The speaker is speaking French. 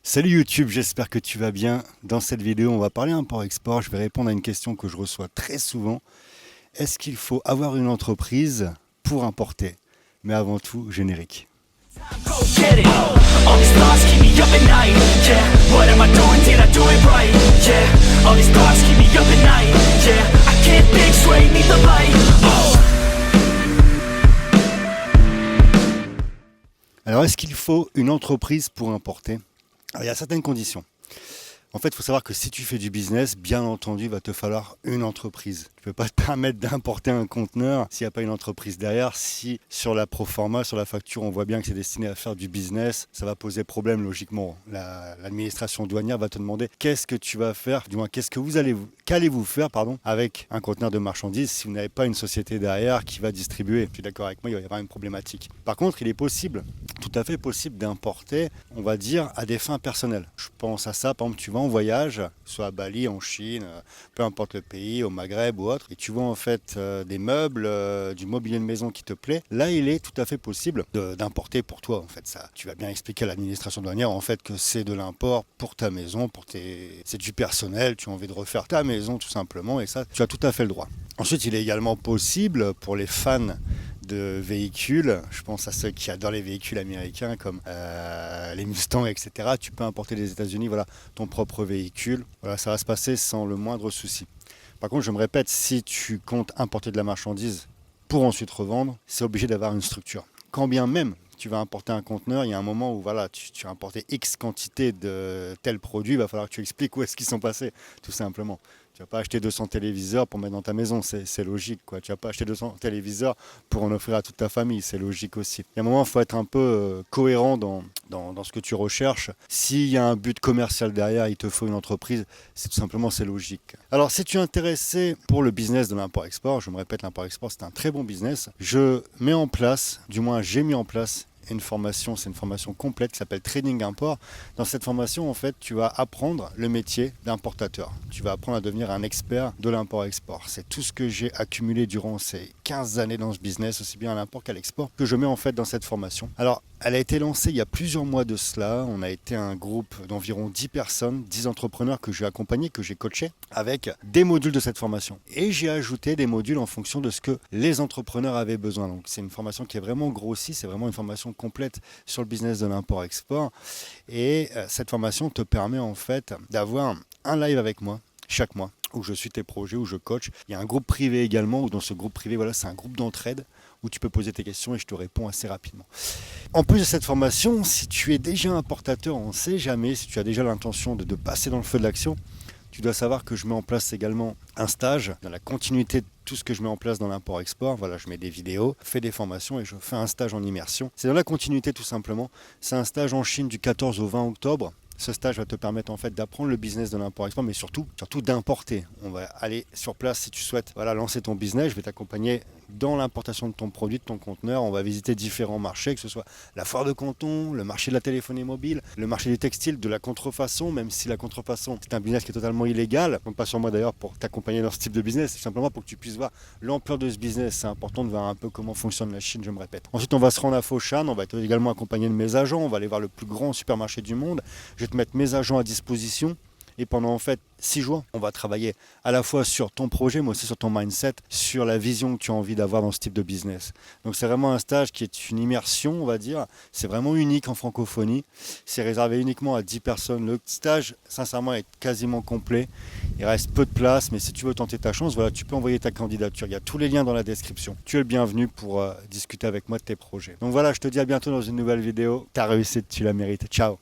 Salut YouTube, j'espère que tu vas bien. Dans cette vidéo, on va parler import-export. Je vais répondre à une question que je reçois très souvent. Est-ce qu'il faut avoir une entreprise pour importer? Mais avant tout, générique. Go get it. All these thoughts keep me up at night. Yeah, what am I doing? Did I do it right? Yeah, all these thoughts keep me up at night. Yeah, I can't think straight, need the light. Oh. Alors, est-ce qu'il faut une entreprise pour importer? Alors, il y a certaines conditions. En fait, il faut savoir que si tu fais du business, bien entendu, il va te falloir une entreprise. Tu ne peux pas te permettre d'importer un conteneur s'il n'y a pas une entreprise derrière. Si sur la proforma, sur la facture, on voit bien que c'est destiné à faire du business, ça va poser problème logiquement. L'administration douanière va te demander qu'est-ce que tu vas faire, du moins qu'allez-vous faire avec un conteneur de marchandises si vous n'avez pas une société derrière qui va distribuer. Tu es d'accord avec moi, il va y avoir une problématique. Par contre, il est possible, tout à fait possible d'importer, on va dire, à des fins personnelles. Je pense à ça, par exemple, tu vas en voyage, soit à Bali, en Chine, peu importe le pays, au Maghreb ou autre, et tu vois en fait des meubles, du mobilier de maison qui te plaît, là il est tout à fait possible d'importer pour toi en fait ça. Tu vas bien expliquer à l'administration douanière en fait que c'est de l'import pour ta maison, c'est du personnel, tu as envie de refaire ta maison tout simplement, et ça tu as tout à fait le droit. Ensuite il est également possible pour les fans de véhicules, je pense à ceux qui adorent les véhicules américains comme les Mustangs, etc. Tu peux importer des États-Unis, voilà, ton propre véhicule. Voilà, ça va se passer sans le moindre souci. Par contre, je me répète, si tu comptes importer de la marchandise pour ensuite revendre, c'est obligé d'avoir une structure. Quand bien même tu vas importer un conteneur, il y a un moment où voilà, tu as importé X quantité de tel produit, il va falloir que tu expliques où est-ce qu'ils sont passés, tout simplement. Tu vas pas acheter 200 téléviseurs pour mettre dans ta maison, c'est logique, quoi. Tu vas pas acheter 200 téléviseurs pour en offrir à toute ta famille, c'est logique aussi. Il y a un moment, il faut être un peu cohérent dans ce que tu recherches. S'il y a un but commercial derrière, il te faut une entreprise, c'est logique. Alors, si tu es intéressé pour le business de l'import-export, je me répète, l'import-export, c'est un très bon business. J'ai mis en place une formation, c'est une formation complète qui s'appelle Trading Import. Dans cette formation, en fait, tu vas apprendre le métier d'importateur. Tu vas apprendre à devenir un expert de l'import-export. C'est tout ce que j'ai accumulé durant ces 15 années dans ce business, aussi bien à l'import qu'à l'export, que je mets en fait dans cette formation. Alors, elle a été lancée il y a plusieurs mois de cela. On a été un groupe d'environ 10 personnes, 10 entrepreneurs que j'ai accompagnés, que j'ai coachés, avec des modules de cette formation. Et j'ai ajouté des modules en fonction de ce que les entrepreneurs avaient besoin. Donc c'est une formation qui est vraiment grossie, c'est vraiment une formation complète sur le business de l'import-export. Et cette formation te permet en fait d'avoir un live avec moi chaque mois, où je suis tes projets, où je coach. Il y a un groupe privé également, où dans ce groupe privé, voilà, c'est un groupe d'entraide, où tu peux poser tes questions et je te réponds assez rapidement. En plus de cette formation, si tu es déjà importateur, on ne sait jamais, si tu as déjà l'intention de passer dans le feu de l'action, tu dois savoir que je mets en place également un stage dans la continuité de tout ce que je mets en place dans l'import-export. Voilà, je mets des vidéos, je fais des formations et je fais un stage en immersion. C'est dans la continuité tout simplement. C'est un stage en Chine du 14 au 20 octobre. Ce stage va te permettre en fait d'apprendre le business de l'import-export, mais surtout d'importer. On va aller sur place si tu souhaites lancer ton business. Je vais t'accompagner dans l'importation de ton produit, de ton conteneur. On va visiter différents marchés, que ce soit la foire de Canton, le marché de la téléphonie mobile, le marché du textile, de la contrefaçon, même si la contrefaçon c'est un business qui est totalement illégal. Compte pas sur moi d'ailleurs pour t'accompagner dans ce type de business, c'est simplement pour que tu puisses voir l'ampleur de ce business. C'est important de voir un peu comment fonctionne la Chine, je me répète. Ensuite, on va se rendre à Foshan, on va être également accompagné de mes agents, on va aller voir le plus grand supermarché du monde. Je vais te mettre mes agents à disposition. Et pendant en fait 6 jours, on va travailler à la fois sur ton projet, mais aussi sur ton mindset, sur la vision que tu as envie d'avoir dans ce type de business. Donc c'est vraiment un stage qui est une immersion, on va dire. C'est vraiment unique en francophonie. C'est réservé uniquement à 10 personnes. Le stage, sincèrement, est quasiment complet. Il reste peu de place, mais si tu veux tenter ta chance, voilà, tu peux envoyer ta candidature. Il y a tous les liens dans la description. Tu es le bienvenu pour discuter avec moi de tes projets. Donc voilà, je te dis à bientôt dans une nouvelle vidéo. Ta réussite, tu la mérites. Ciao.